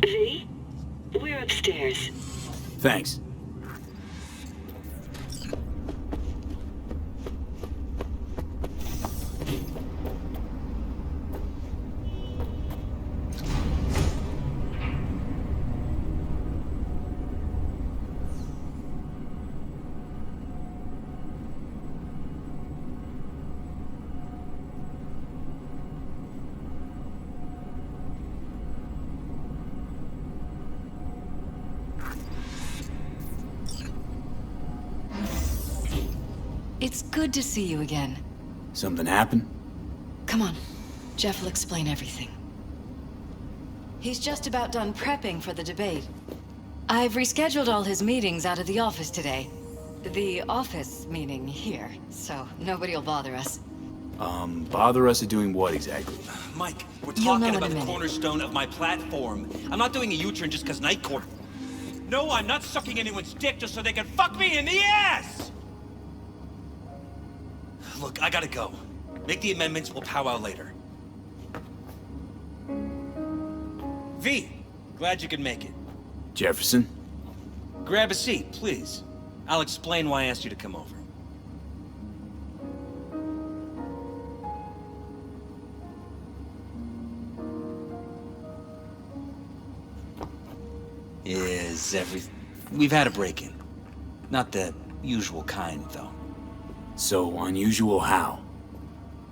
V? We're upstairs. Thanks. It's good to see you again. Something happened? Come on. Jeff will explain everything. He's just about done prepping for the debate. I've rescheduled all his meetings out of the office today. The office meaning here, so nobody'll bother us. Bother us at doing what exactly? Mike, we're You'll know talking in about a the minute. cornerstone of my platform. I'm not doing a U-turn just because Night Court. No, I'm not sucking anyone's dick just so they can fuck me in the ass! Look, I gotta go. Make the amendments, we'll powwow later. V, glad you could make it. Jefferson? Grab a seat, please. I'll explain why I asked you to come over. We've had a break-in. Not the usual kind, though. So unusual how?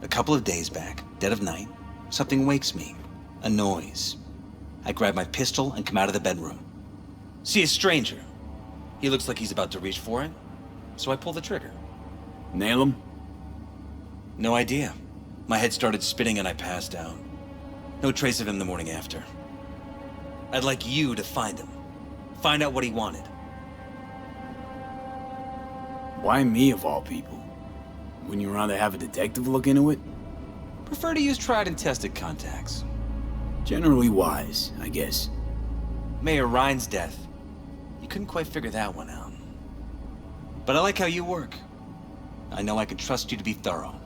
A couple of days back, dead of night, something wakes me. A noise. I grab my pistol and come out of the bedroom. See a stranger. He looks like he's about to reach for it, so I pull the trigger. Nail him? No idea. My head started spinning and I passed out. No trace of him the morning after. I'd like you to find him. Find out what he wanted. Why me of all people? Wouldn't you rather have a detective look into it? Prefer to use tried and tested contacts. Generally wise, I guess. Mayor Ryan's death. You couldn't quite figure that one out. But I like how you work. I know I can trust you to be thorough.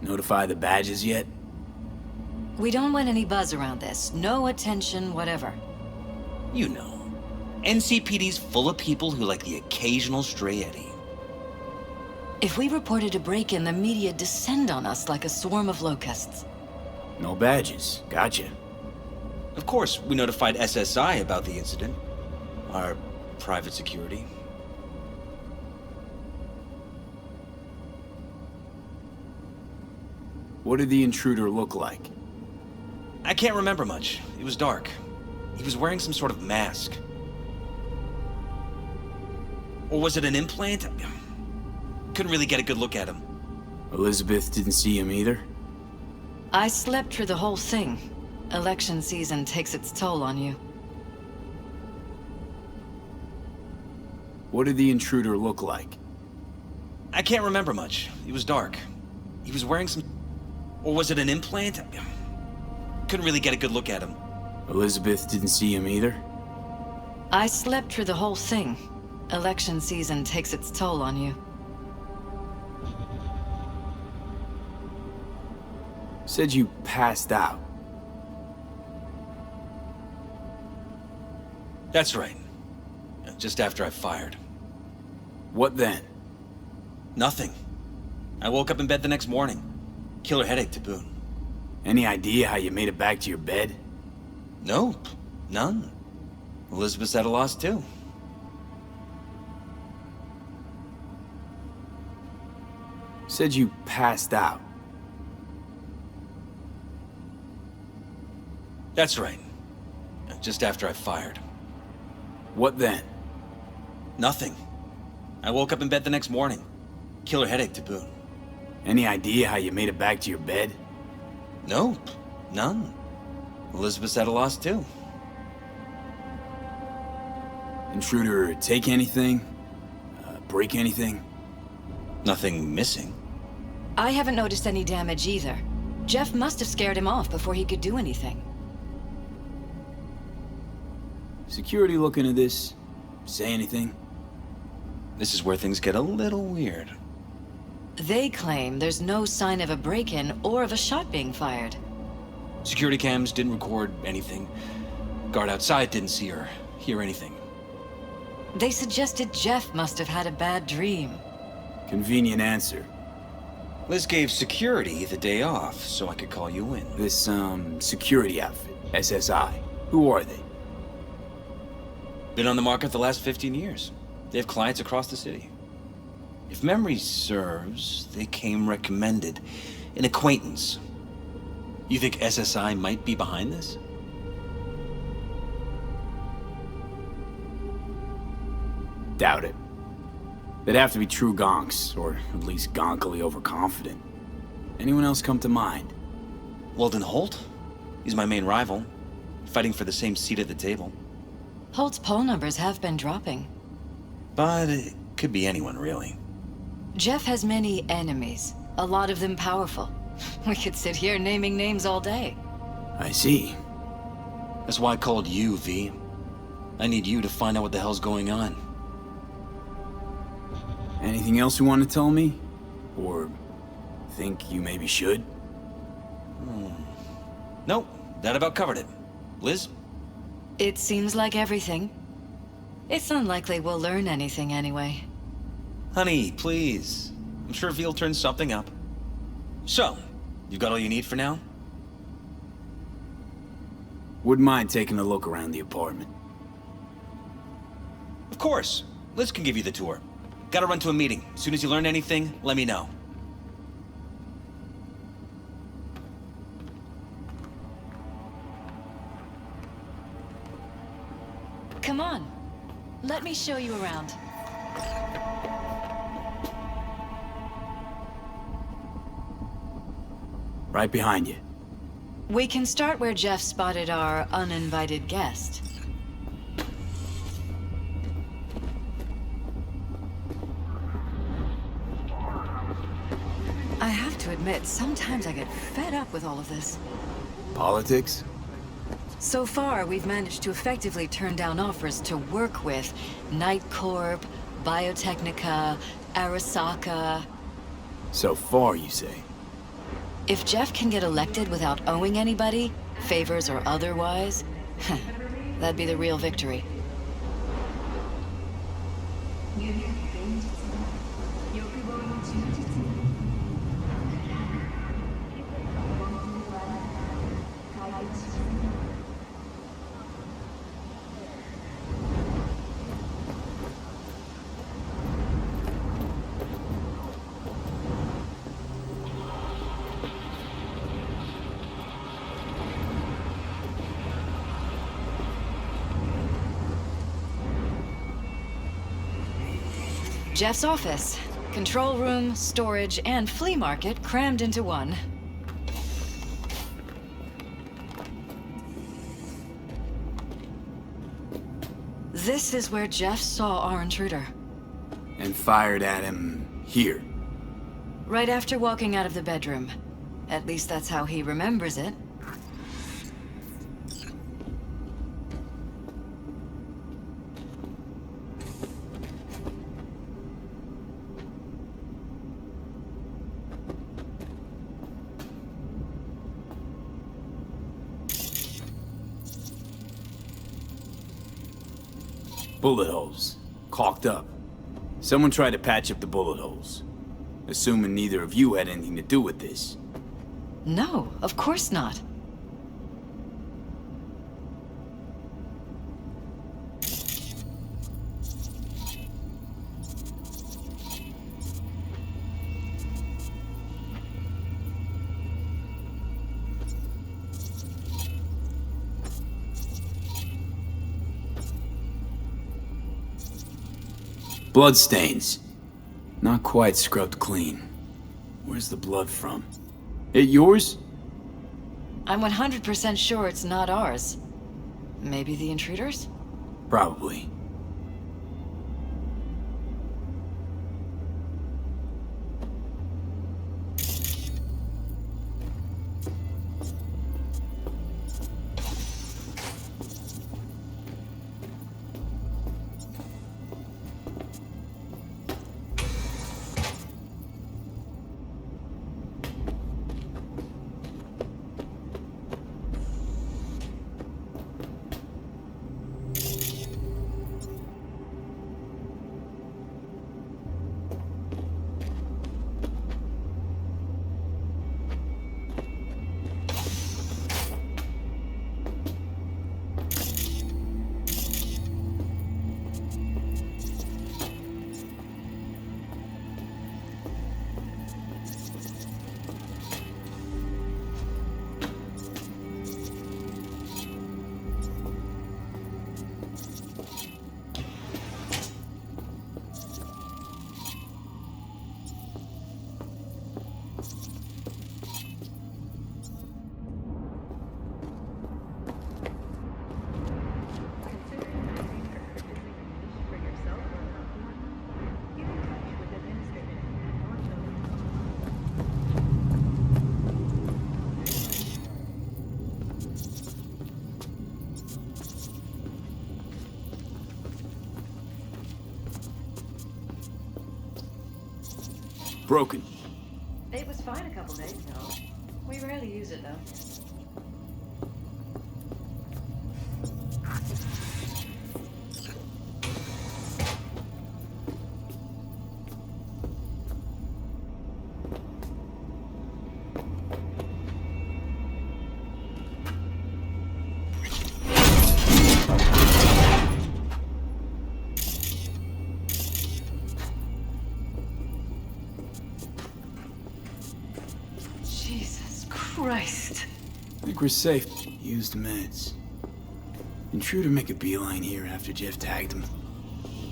Notify the badges yet? We don't want any buzz around this. No attention, whatever. You know. NCPD's full of people who like the occasional stray eddy. If we reported a break-in, the media descend on us like a swarm of locusts. No badges. Gotcha. Of course, we notified SSI about the incident. Our private security. What did the intruder look like? I can't remember much. It was dark. He was wearing some sort of mask. Or was it an implant? Couldn't really get a good look at him. Elizabeth didn't see him either? I slept through the whole thing. Election season takes its toll on you. What did the intruder look like? I can't remember much. It was dark. He was wearing some... Or was it an implant? Couldn't really get a good look at him. Elizabeth didn't see him either? I slept through the whole thing. Election season takes its toll on you. Said you passed out. That's right. Just after I fired. What then? Nothing. I woke up in bed the next morning. Killer headache to boot. Any idea how you made it back to your bed? Nope. None. Elizabeth's at a loss too. Said you passed out. That's right. Just after I fired. What then? Nothing. I woke up in bed the next morning. Killer headache to boot. Any idea how you made it back to your bed? Nope. None. Elizabeth's at a loss too. Intruder take anything? Break anything? Nothing missing. I haven't noticed any damage either. Jeff must have scared him off before he could do anything. Security look into this? Say anything? This is where things get a little weird. They claim there's no sign of a break-in or of a shot being fired. Security cams didn't record anything. Guard outside didn't see or hear anything. They suggested Jeff must have had a bad dream. Convenient answer. Liz gave security the day off so I could call you in. This, security outfit, SSI. Who are they? Been on the market the last 15 years. They have clients across the city. If memory serves, they came recommended. An acquaintance. You think SSI might be behind this? Doubt it. They'd have to be true gonks, or at least gonkily overconfident. Anyone else come to mind? Weldon Holt? He's my main rival. Fighting for the same seat at the table. Holt's poll numbers have been dropping. But it could be anyone, really. Jeff has many enemies, a lot of them powerful. We could sit here naming names all day. I see. That's why I called you, V. I need you to find out what the hell's going on. Anything else you want to tell me? Or think you maybe should? Nope, that about covered it. Liz? It seems like everything. It's unlikely we'll learn anything anyway. Honey, please. I'm sure V'll turn something up. So, you've got all you need for now? Wouldn't mind taking a look around the apartment. Of course. Liz can give you the tour. Gotta run to a meeting. As soon as you learn anything, let me know. Come on. Let me show you around. Right behind you. We can start where Jeff spotted our uninvited guest. I have to admit, sometimes I get fed up with all of this. Politics? So far, we've managed to effectively turn down offers to work with Night Corp, Biotechnica, Arasaka. So far, you say? If Jeff can get elected without owing anybody, favors or otherwise, that'd be the real victory. Jeff's office. Control room, storage, and flea market crammed into one. This is where Jeff saw our intruder. And fired at him here. Right after walking out of the bedroom. At least that's how he remembers it. Bullet holes. Caulked up. Someone tried to patch up the bullet holes. Assuming neither of you had anything to do with this. No, of course not. Bloodstains. Not quite scrubbed clean. Where's the blood from? It yours? I'm 100% sure it's not ours. Maybe the intruders? Probably. Broken. It was fine a couple days ago. We rarely use it, though. Jesus Christ. I think we're safe. Used meds. Intruder make a beeline here after Jeff tagged him.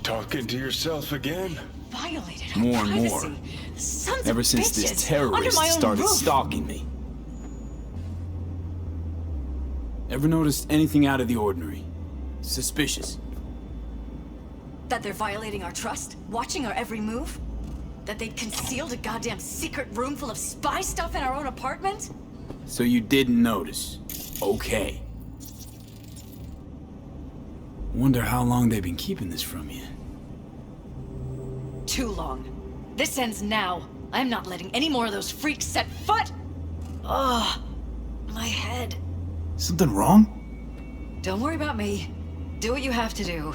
Talking to yourself again? Violated our More and more. privacy. Sons Ever of since bitches. this Under terrorist my own started roof. stalking me. Ever noticed anything out of the ordinary? Suspicious? That they're violating our trust? Watching our every move? That they'd concealed a goddamn secret room full of spy stuff in our own apartment? So you didn't notice. Okay. Wonder how long they've been keeping this from you. Too long. This ends now. I'm not letting any more of those freaks set foot! Ugh. My head. Something wrong? Don't worry about me. Do what you have to do.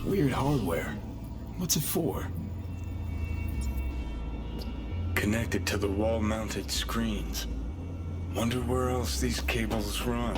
Weird hardware. What's it for? Connected to the wall-mounted screens. Wonder where else these cables run.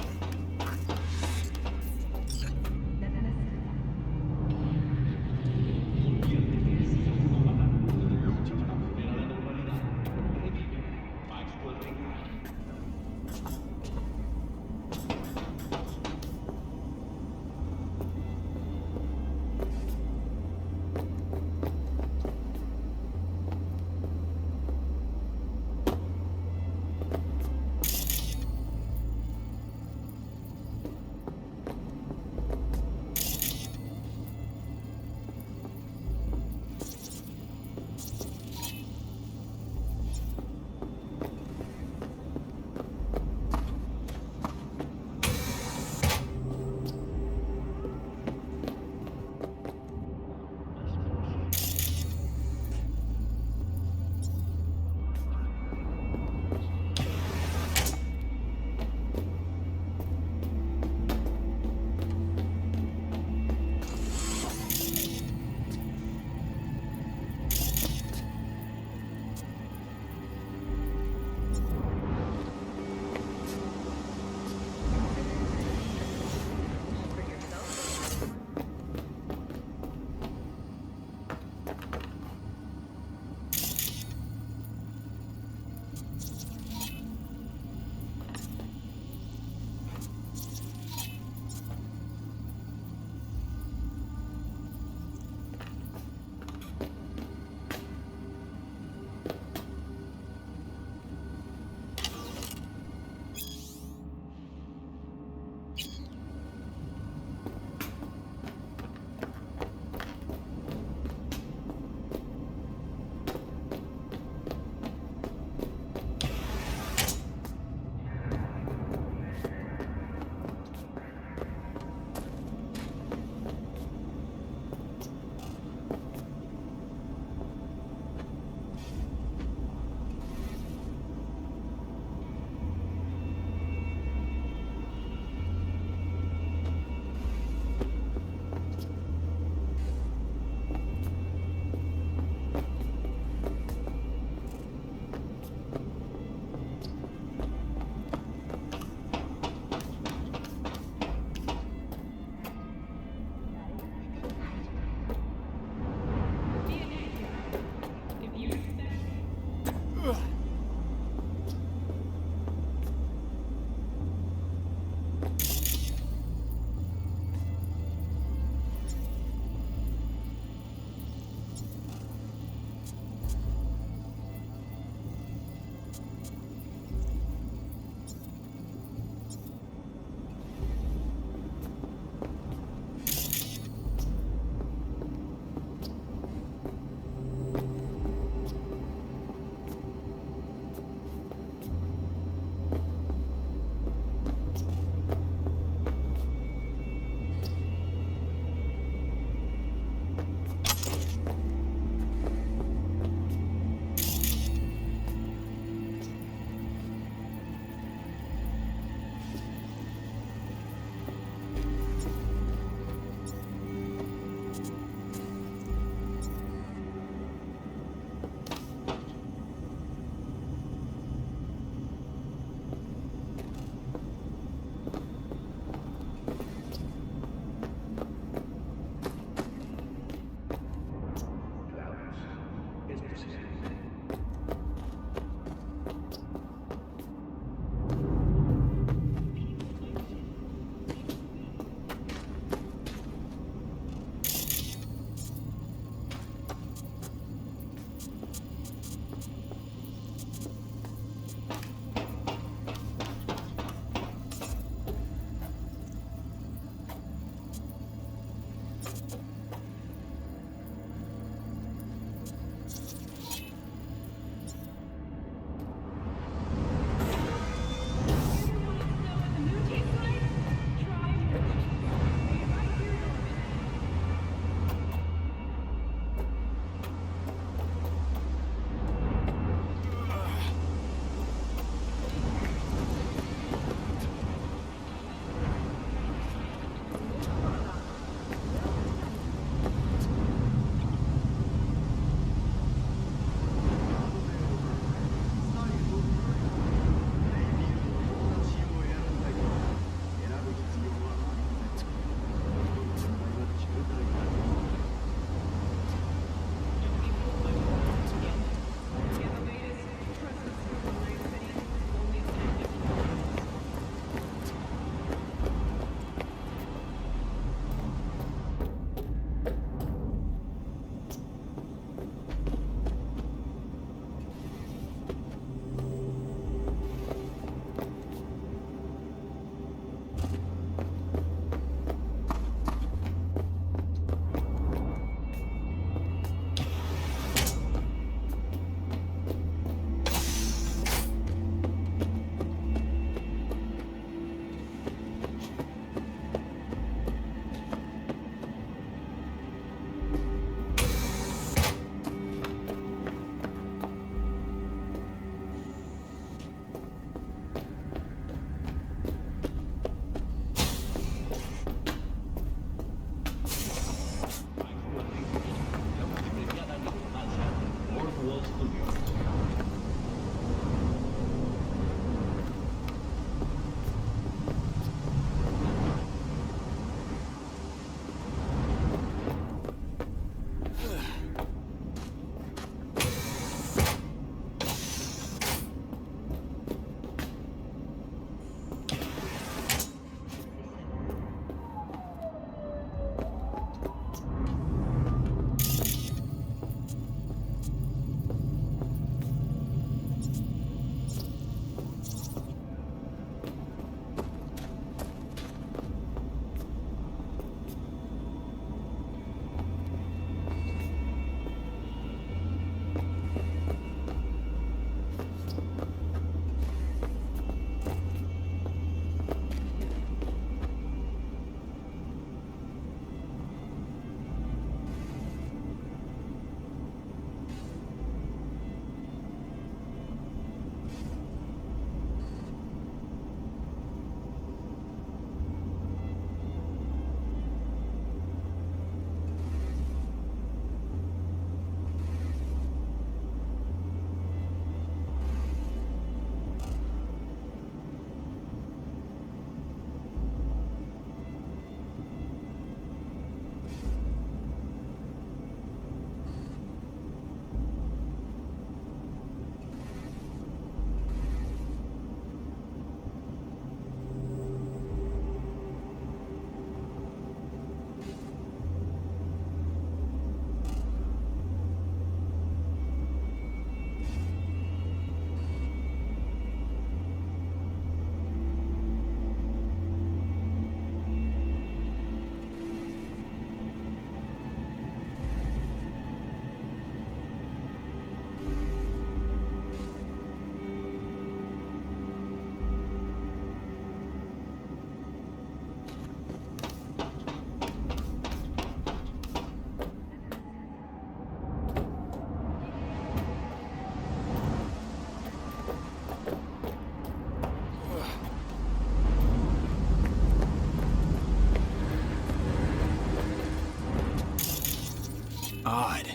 Odd.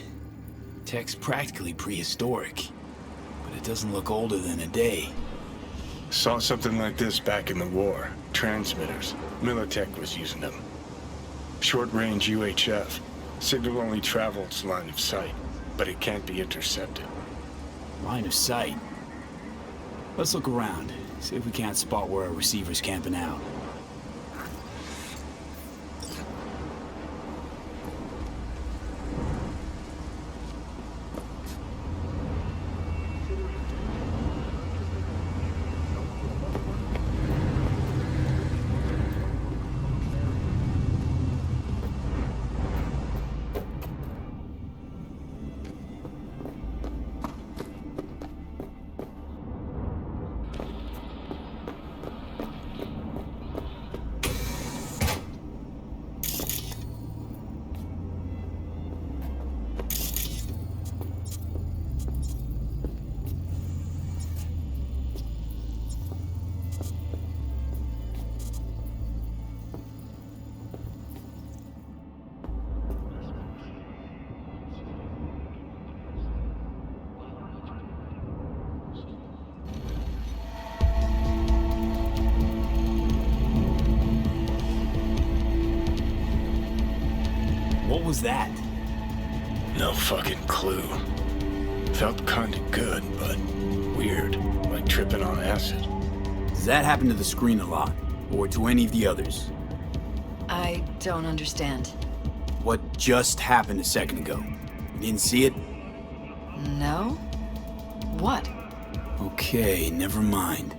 Tech's practically prehistoric, but it doesn't look older than a day. Saw something like this back in the war. Transmitters. Militech was using them. Short-range UHF. Signal only travels line of sight, but it can't be intercepted. Line of sight. Let's look around, see if we can't spot where our receiver's camping out. What was that? No fucking clue. Felt kinda good, but weird. Like tripping on acid. Does that happen to the screen a lot? Or to any of the others? I don't understand. What just happened a second ago? You didn't see it? No? What? Okay, never mind.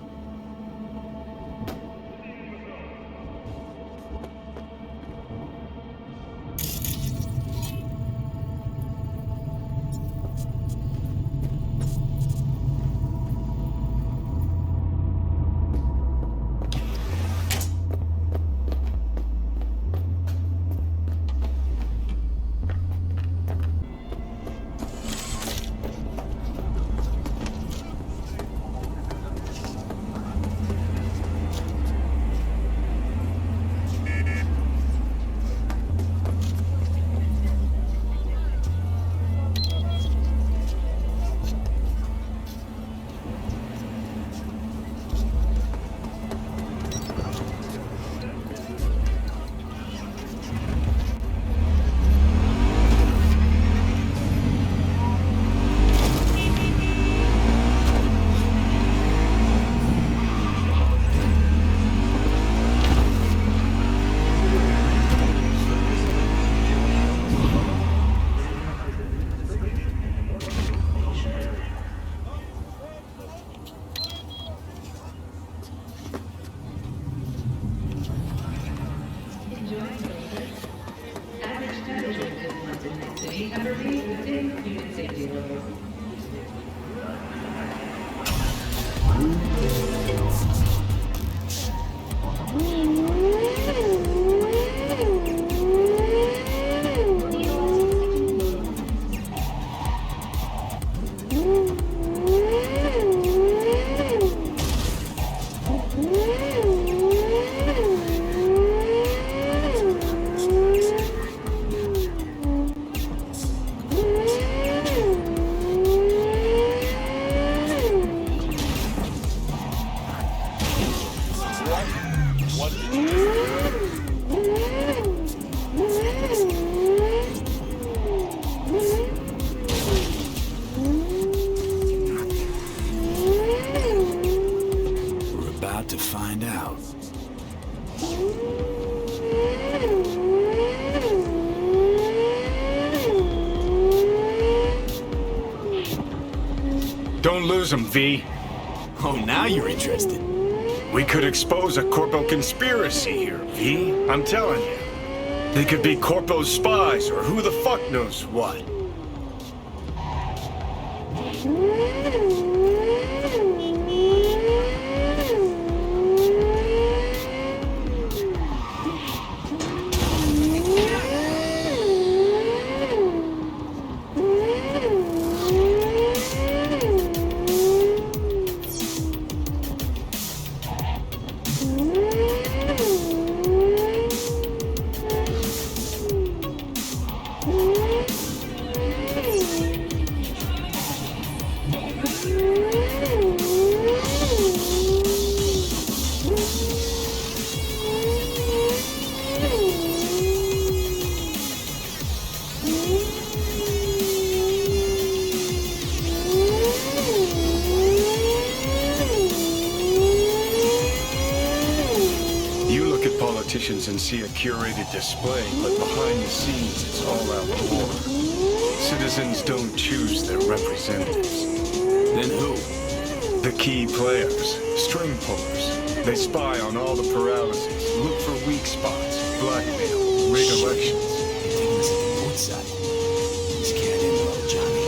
Don't lose them, V. Oh, now you're interested. We could expose a Corpo conspiracy here, V. I'm telling you. They could be Corpo's spies, or who the fuck knows what. and see a curated display, but behind the scenes it's all out war. Citizens don't choose their representatives. Then who? The key players, string pullers. They spy on all the paralyses, look for weak spots, blackmail, rig elections. They're taking us at the boat side. This can't end well, Johnny.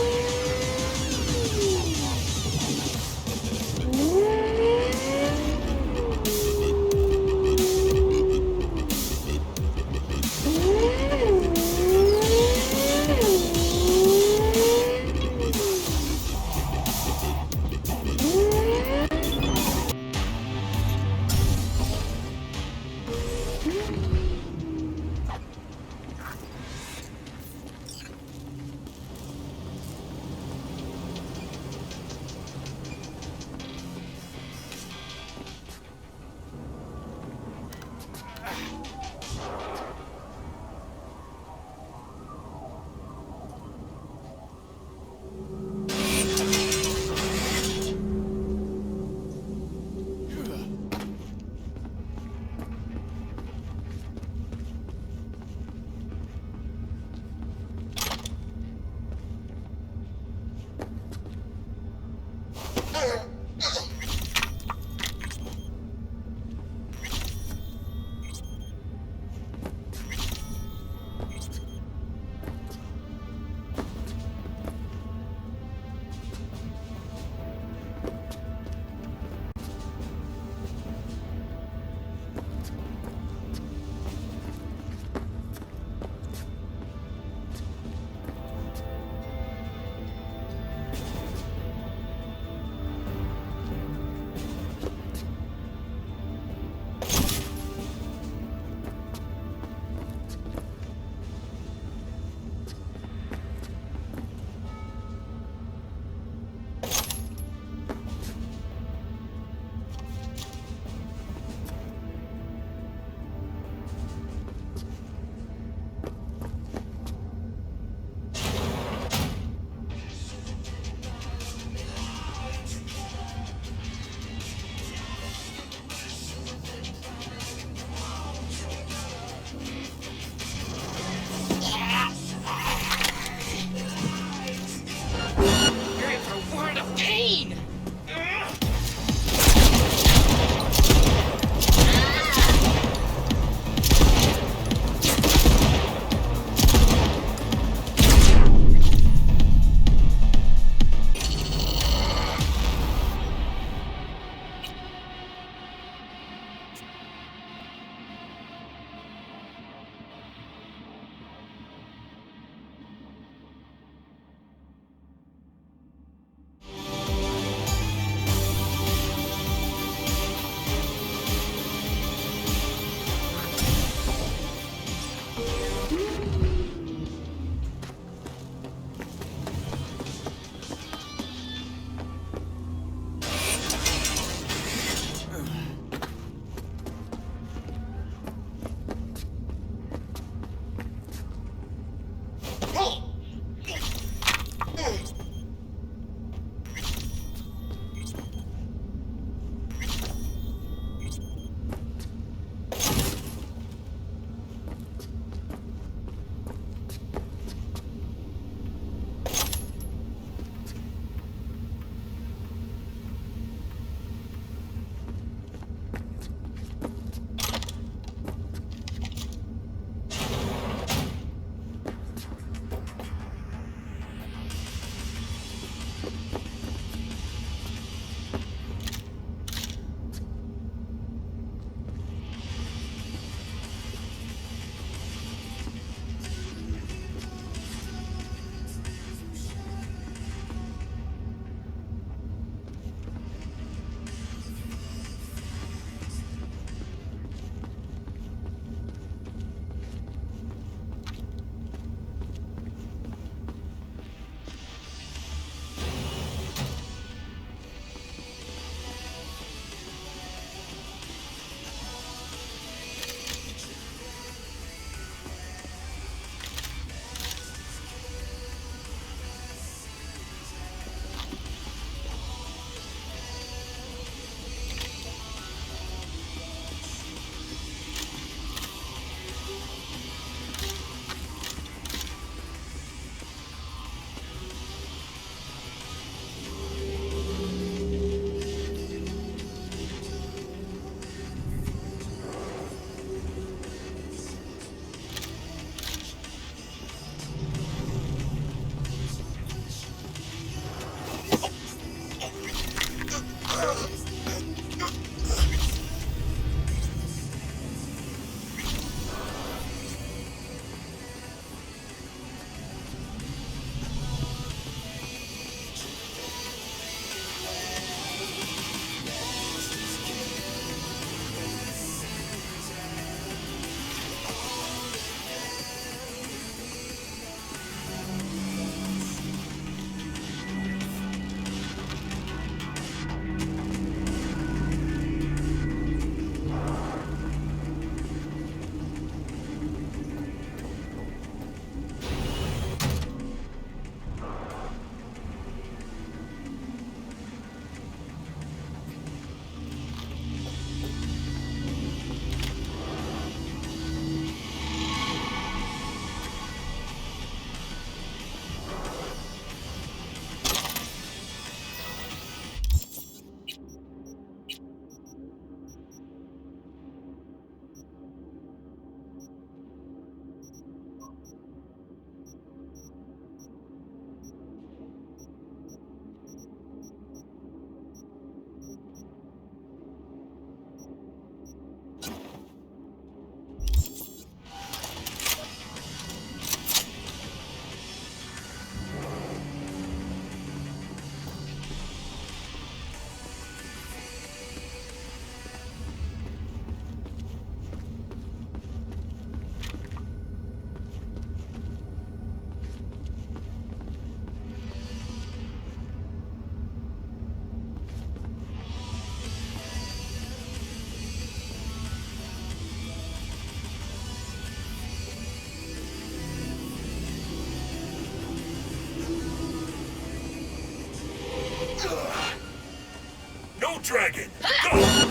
dragon! Go!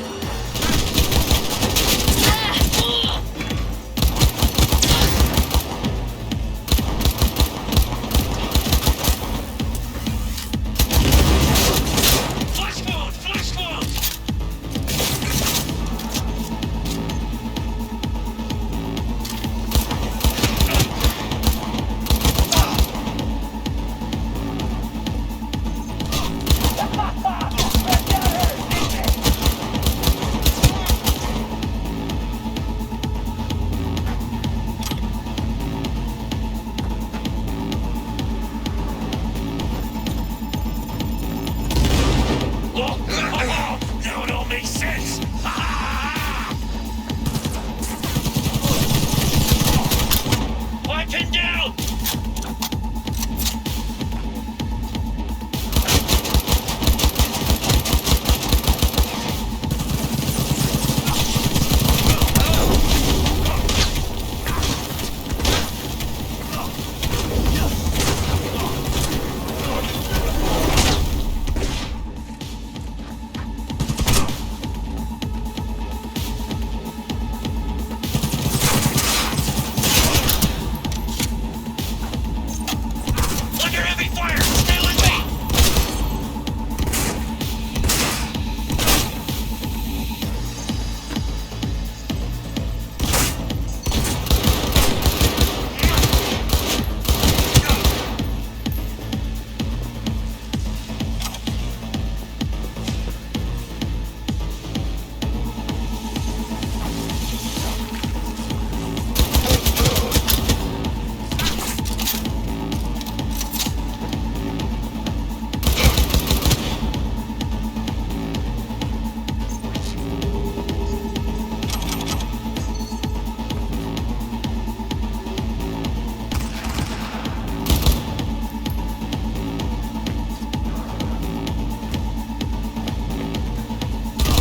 Now it all makes sense! Weapon down! Under heavy fire! Stay with me!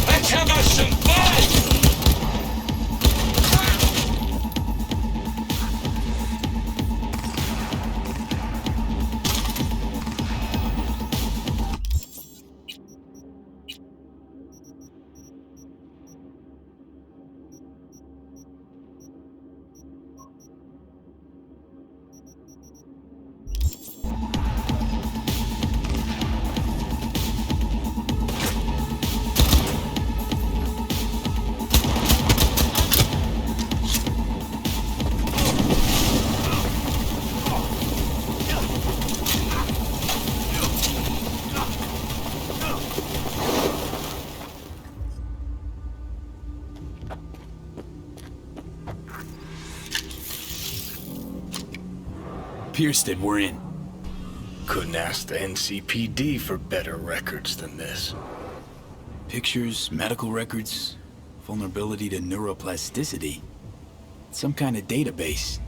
Let's have us some fun! Pierced it, we're in. Couldn't ask the NCPD for better records than this. Pictures, medical records, vulnerability to neuroplasticity. Some kind of database.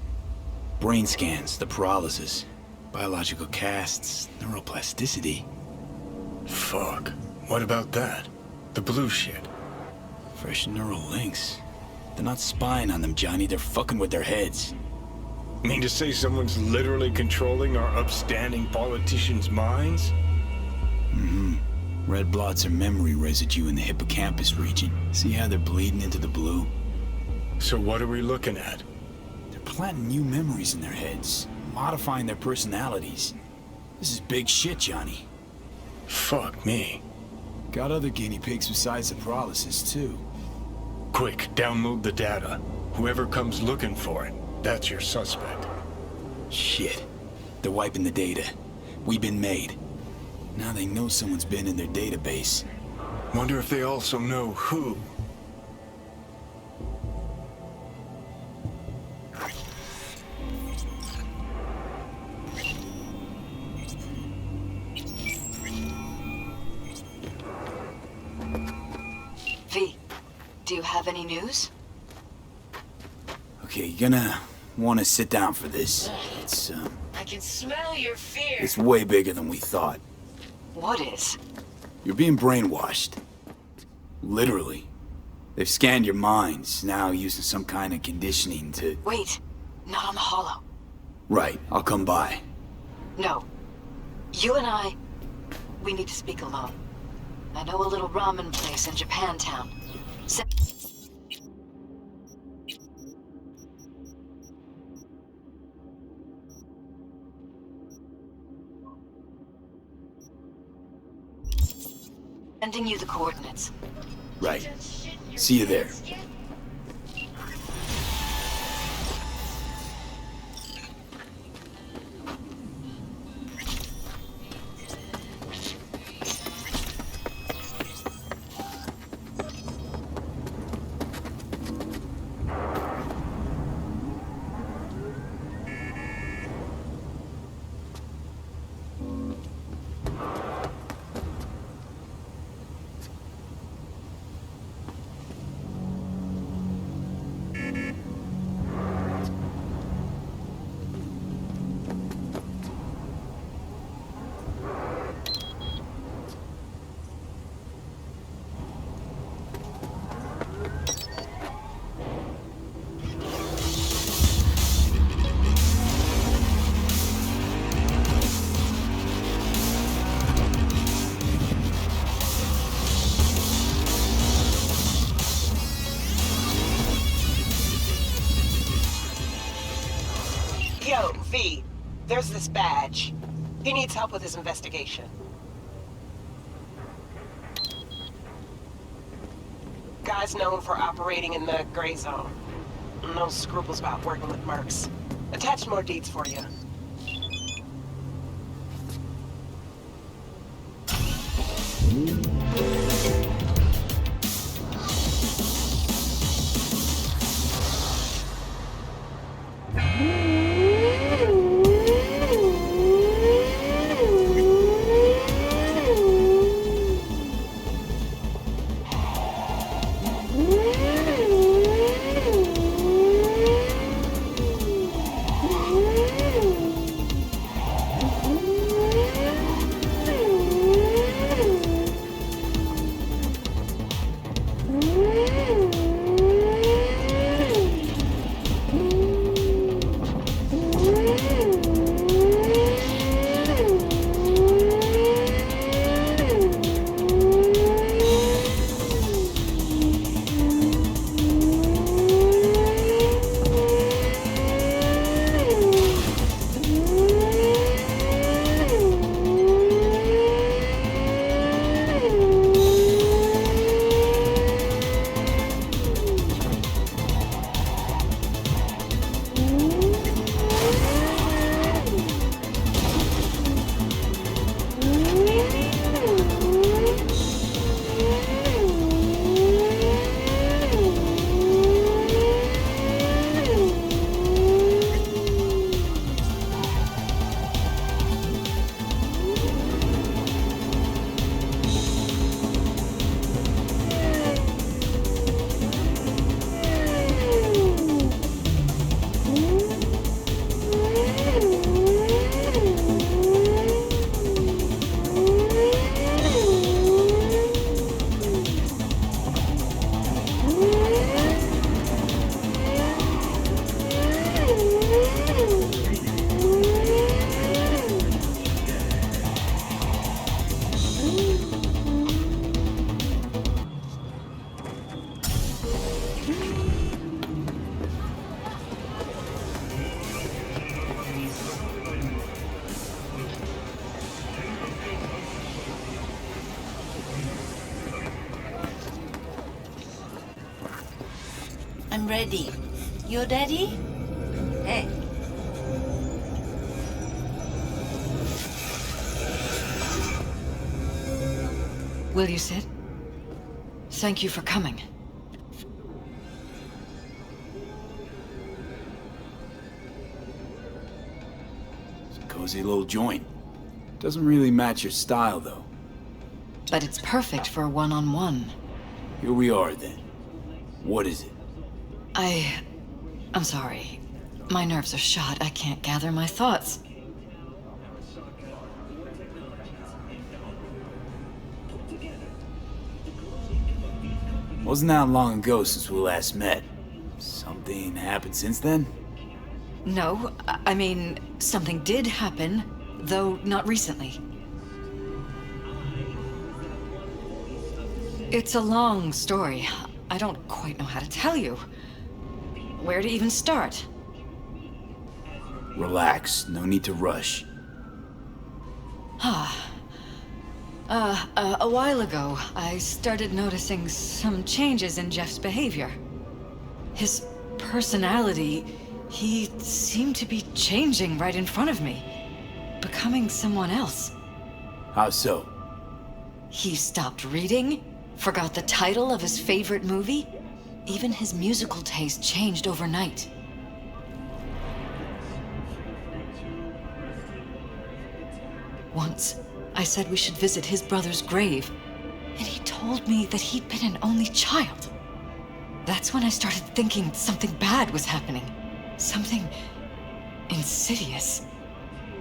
Brain scans, the paralysis, biological casts, neuroplasticity. Fuck. What about that? The blue shit. Fresh neural links. They're not spying on them, Johnny. They're fucking with their heads. Mean to say someone's literally controlling our upstanding politicians' minds? Mm-hmm. Red blots are memory residue in the hippocampus region. See how they're bleeding into the blue? So what are we looking at? They're planting new memories in their heads, modifying their personalities. This is big shit, Johnny. Fuck me. Got other guinea pigs besides the paralysis, too. Quick, download the data. Whoever comes looking for it, that's your suspect. Shit. They're wiping the data. We've been made. Now they know someone's been in their database. Wonder if they also know who. V, do you have any news? Okay, you're gonna want to sit down for this. I can smell your fear. It's way bigger than we thought. What is? You're being brainwashed. Literally. They've scanned your minds, now using some kind of conditioning to... Wait, not on the hollow. Right, I'll come by. No. You and I, we need to speak alone. I know a little ramen place in Japantown. Se- Sending you the coordinates. Right. See you there. Yo, V, there's this badge. He needs help with his investigation. Guy's known for operating in the gray zone. No scruples about working with mercs. Attached more deeds for you. I'm ready. You ready? Hey. Will you sit? Thank you for coming. It's a cozy little joint. Doesn't really match your style, though. But it's perfect for a one-on-one. Here we are, then. What is it? I'm sorry. My nerves are shot. I can't gather my thoughts. Wasn't that long ago since we last met. Something happened since then? No, I mean, something did happen, though not recently. It's a long story. I don't quite know how to tell you. Where to even start? Relax, no need to rush. A while ago, I started noticing some changes in Jeff's behavior. His personality, he seemed to be changing right in front of me. Becoming someone else. How so? He stopped reading, forgot the title of his favorite movie. Even his musical taste changed overnight. Once, I said we should visit his brother's grave, and he told me that he'd been an only child. That's when I started thinking something bad was happening. Something insidious.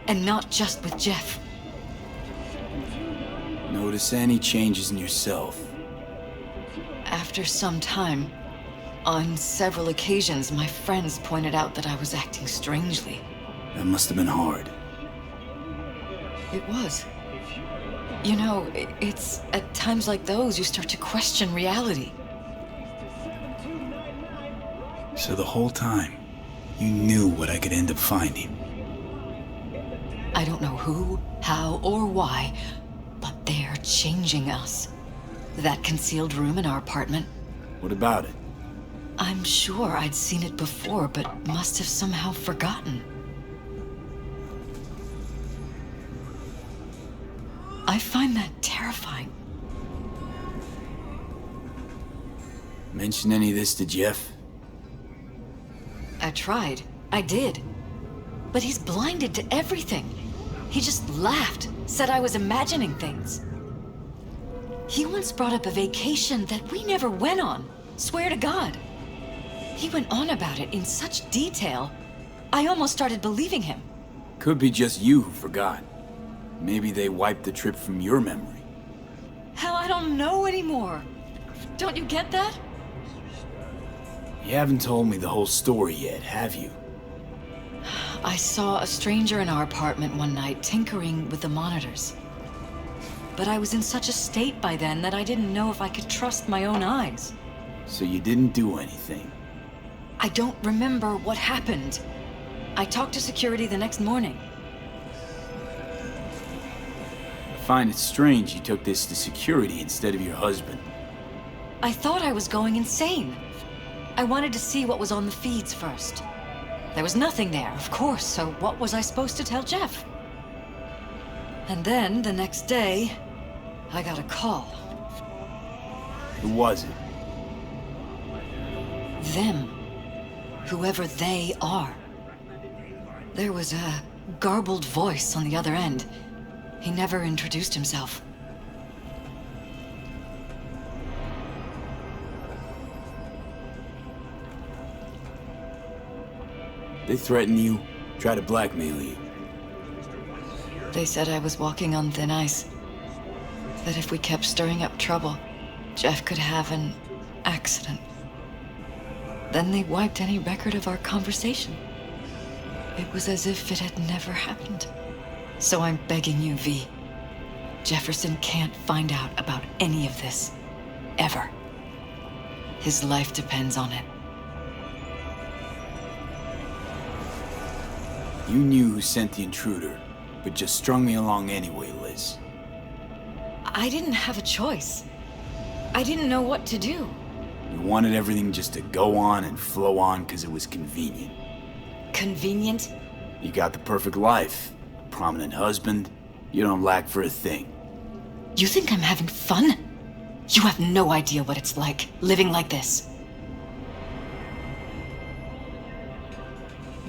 And not just with Jeff. Notice any changes in yourself? After some time, on several occasions, my friends pointed out that I was acting strangely. That must have been hard. It was. You know, it's at times like those you start to question reality. So the whole time, you knew what I could end up finding. I don't know who, how, or why, but they're changing us. That concealed room in our apartment, What about it? I'm sure I'd seen it before, but must have somehow forgotten. I find that terrifying. Mention any of this to Jeff? I tried. I did. But he's blinded to everything. He just laughed, said I was imagining things. He once brought up a vacation that we never went on. Swear to God. He went on about it in such detail, I almost started believing him. Could be just you who forgot. Maybe they wiped the trip from your memory. Hell, I don't know anymore. Don't you get that? You haven't told me the whole story yet, have you? I saw a stranger in our apartment one night tinkering with the monitors. But I was in such a state by then that I didn't know if I could trust my own eyes. So you didn't do anything? I don't remember what happened. I talked to security the next morning. I find it strange you took this to security instead of your husband. I thought I was going insane. I wanted to see what was on the feeds first. There was nothing there, of course, so what was I supposed to tell Jeff? And then, the next day, I got a call. Who was it? Them. Whoever they are. There was a garbled voice on the other end. He never introduced himself. They threaten you, try to blackmail you. They said I was walking on thin ice. That if we kept stirring up trouble, Jeff could have an accident. Then they wiped any record of our conversation. It was as if it had never happened. So I'm begging you, V. Jefferson can't find out about any of this. Ever. His life depends on it. You knew who sent the intruder, but just strung me along anyway, Liz. I didn't have a choice. I didn't know what to do. You wanted everything just to go on and flow on because it was convenient. Convenient? You got the perfect life, a prominent husband. You don't lack for a thing. You think I'm having fun? You have no idea what it's like, living like this.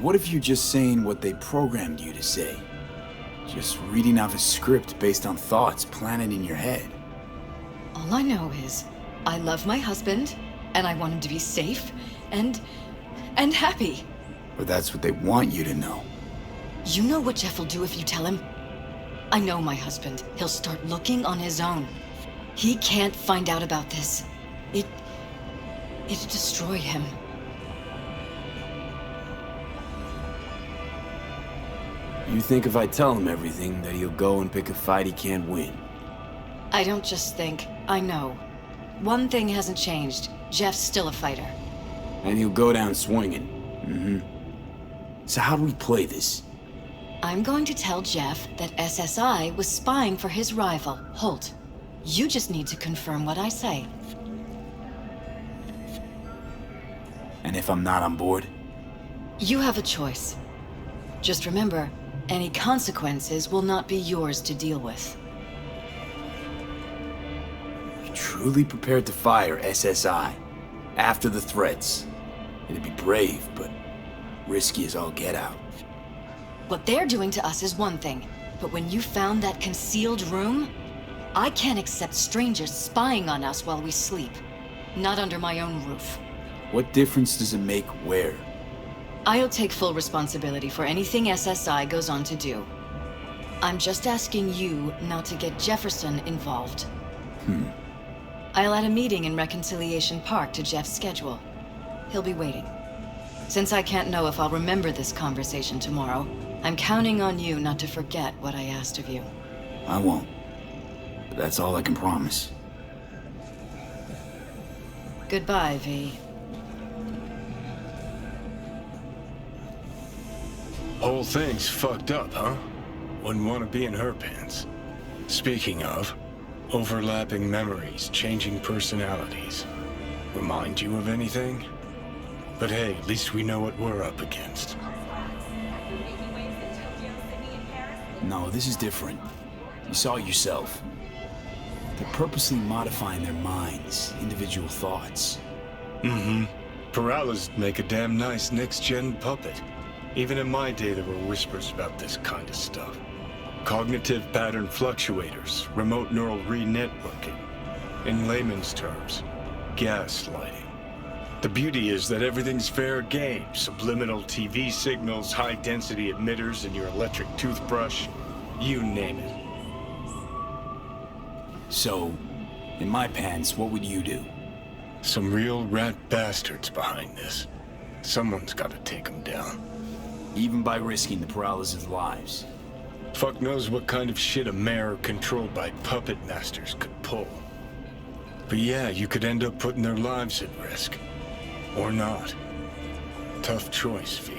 What if you're just saying what they programmed you to say? Just reading off a script based on thoughts planted in your head. All I know is, I love my husband, and I want him to be safe, and happy. But that's what they want you to know. You know what Jeff will do if you tell him? I know my husband. He'll start looking on his own. He can't find out about this. It'd destroy him. You think if I tell him everything, that he'll go and pick a fight he can't win? I don't just think, I know. One thing hasn't changed. Jeff's still a fighter. And he'll go down swinging. Mm-hmm. So how do we play this? I'm going to tell Jeff that SSI was spying for his rival, Holt. You just need to confirm what I say. And if I'm not on board? You have a choice. Just remember, any consequences will not be yours to deal with. You're truly prepared to fire SSI after the threats. It'd be brave, but risky as all get out. What they're doing to us is one thing, but when you found that concealed room, I can't accept strangers spying on us while we sleep. Not under my own roof. What difference does it make where? I'll take full responsibility for anything SSI goes on to do. I'm just asking you not to get Jefferson involved. I'll add a meeting in Reconciliation Park to Jeff's schedule. He'll be waiting. Since I can't know if I'll remember this conversation tomorrow, I'm counting on you not to forget what I asked of you. I won't. But that's all I can promise. Goodbye, V. Whole thing's fucked up, huh? Wouldn't want to be in her pants. Speaking of, overlapping memories, changing personalities. Remind you of anything? But hey, at least we know what we're up against. No, this is different. You saw it yourself. They're purposely modifying their minds, individual thoughts. Mm-hmm. Peralez make a damn nice next-gen puppet. Even in my day, there were whispers about this kind of stuff. Cognitive pattern fluctuators, remote neural re-networking. In layman's terms, gaslighting. The beauty is that everything's fair game. Subliminal TV signals, high-density emitters in your electric toothbrush. You name it. So, in my pants, what would you do? Some real rat bastards behind this. Someone's gotta take them down. Even by risking the Peralez's lives. Fuck knows what kind of shit a mayor controlled by puppet masters could pull. But yeah, you could end up putting their lives at risk. Or not. Tough choice, V.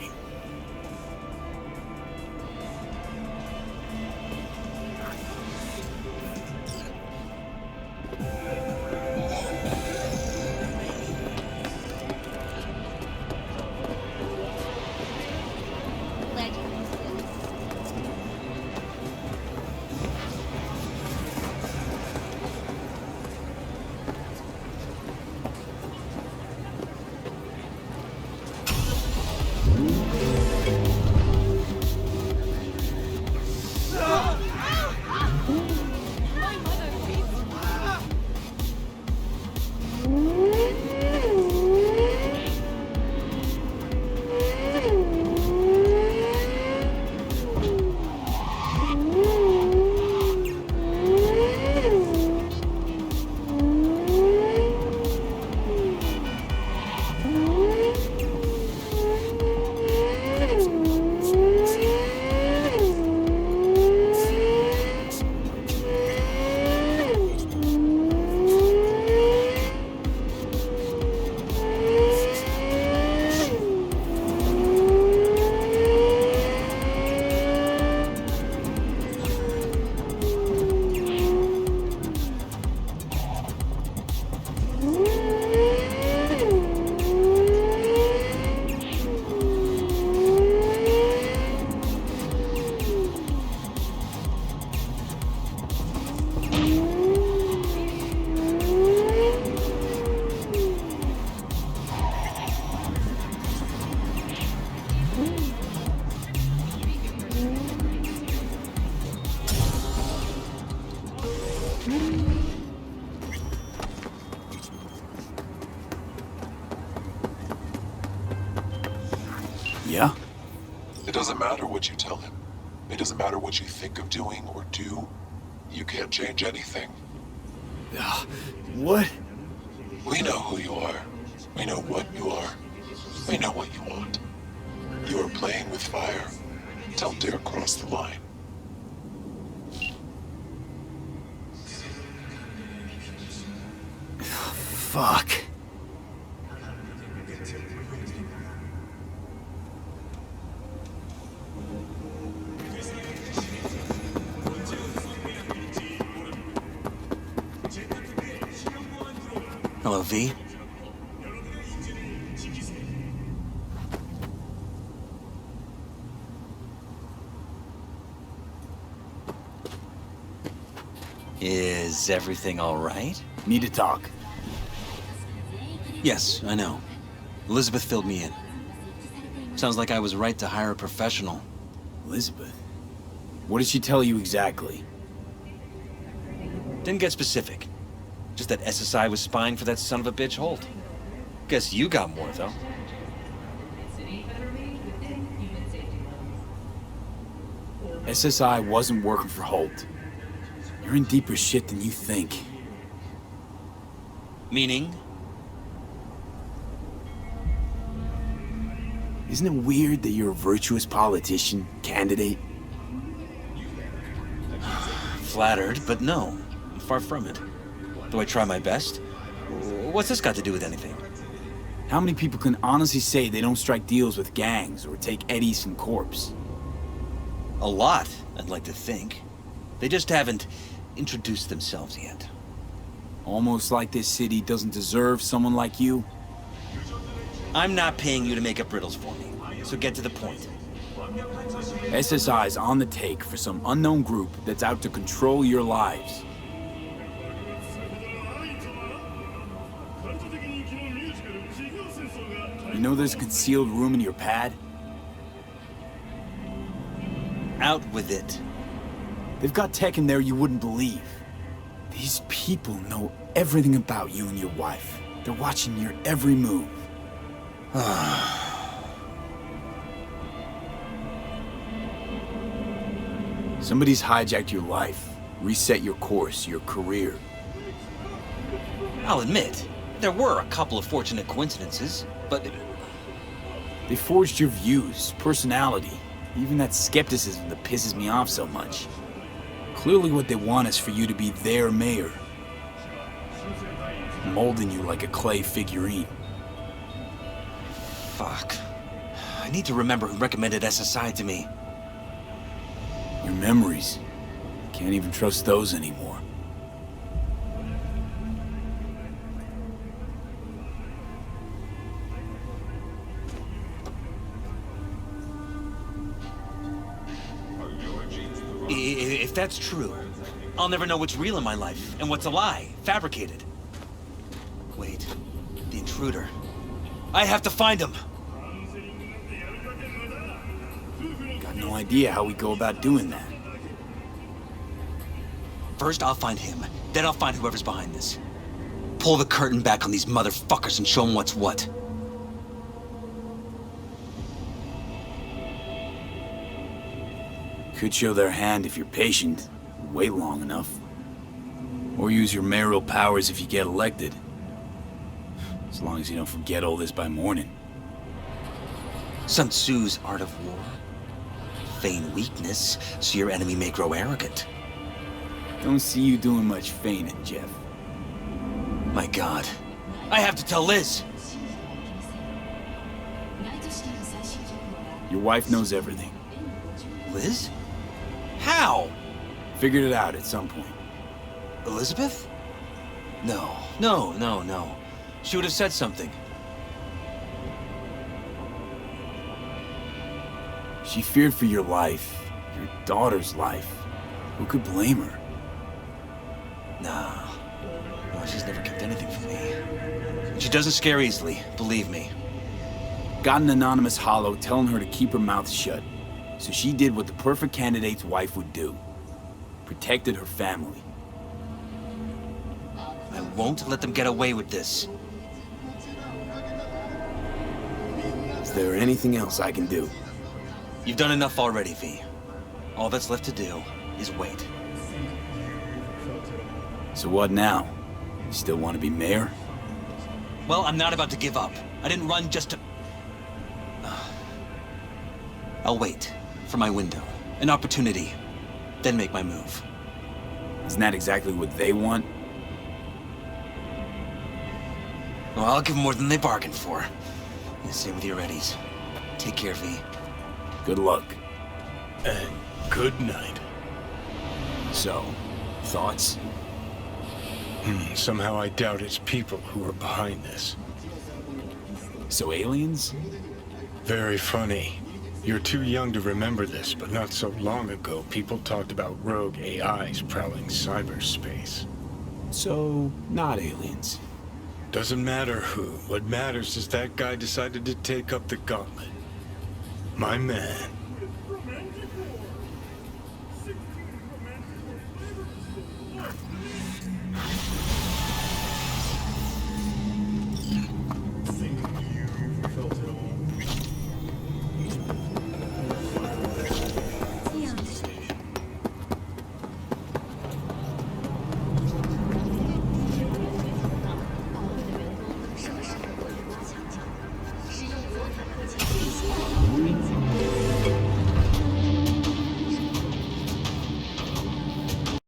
Yeah? It doesn't matter what you tell him. It doesn't matter what you think of doing or do. You can't change anything. What? We know who you are. We know what you are. We know what you want. You are playing with fire. Don't dare cross the line. Fuck. Hello, V. Is everything all right? Need to talk. Yes, I know. Elizabeth filled me in. Sounds like I was right to hire a professional. Elizabeth? What did she tell you exactly? Didn't get specific. Just that SSI was spying for that son of a bitch Holt. Guess you got more, though. SSI wasn't working for Holt. You're in deeper shit than you think. Meaning? Isn't it weird that you're a virtuous politician, candidate? Flattered, but no. I'm far from it. Do I try my best? What's this got to do with anything? How many people can honestly say they don't strike deals with gangs or take Ed Easton corpse? A lot, I'd like to think. They just haven't introduced themselves yet. Almost like this city doesn't deserve someone like you? I'm not paying you to make up riddles for me, so get to the point. SSI's on the take for some unknown group that's out to control your lives. You know there's a concealed room in your pad? Out with it. They've got tech in there you wouldn't believe. These people know everything about you and your wife. They're watching your every move. Somebody's hijacked your life, reset your course, your career. I'll admit, there were a couple of fortunate coincidences, but... They forged your views, personality, even that skepticism that pisses me off so much. Clearly what they want is for you to be their mayor. Molding you like a clay figurine. Fuck. I need to remember who recommended SSI to me. Your memories. Can't even trust those anymore. If that's true, I'll never know what's real in my life and what's a lie, fabricated. Wait, the intruder. I have to find him! Got no idea how we go about doing that. First I'll find him, then I'll find whoever's behind this. Pull the curtain back on these motherfuckers and show them what's what. Could show their hand if you're patient, wait long enough. Or use your mayoral powers if you get elected. As long as you don't forget all this by morning. Sun Tzu's art of war. Feign weakness, so your enemy may grow arrogant. Don't see you doing much feigning, Jeff. My God. I have to tell Liz! Your wife knows everything. Liz? How? Figured it out at some point. Elizabeth? No. She would have said something. She feared for your life, your daughter's life. Who could blame her? No, she's never kept anything from me. She doesn't scare easily, believe me. Got an anonymous hollow telling her to keep her mouth shut. So she did what the perfect candidate's wife would do. Protected her family. I won't let them get away with this. Is there anything else I can do? You've done enough already, V. All that's left to do is wait. So what now? You still want to be mayor? Well, I'm not about to give up. I didn't run just to... I'll wait for my window, an opportunity, then make my move. Isn't that exactly what they want? Well, I'll give them more than they bargained for. And same with your Eddies. Take care, V. Good luck. And good night. So, thoughts? Somehow I doubt it's people who are behind this. So aliens? Very funny. You're too young to remember this, but not so long ago, people talked about rogue AIs prowling cyberspace. So, not aliens. Doesn't matter who. What matters is that guy decided to take up the gauntlet. My man.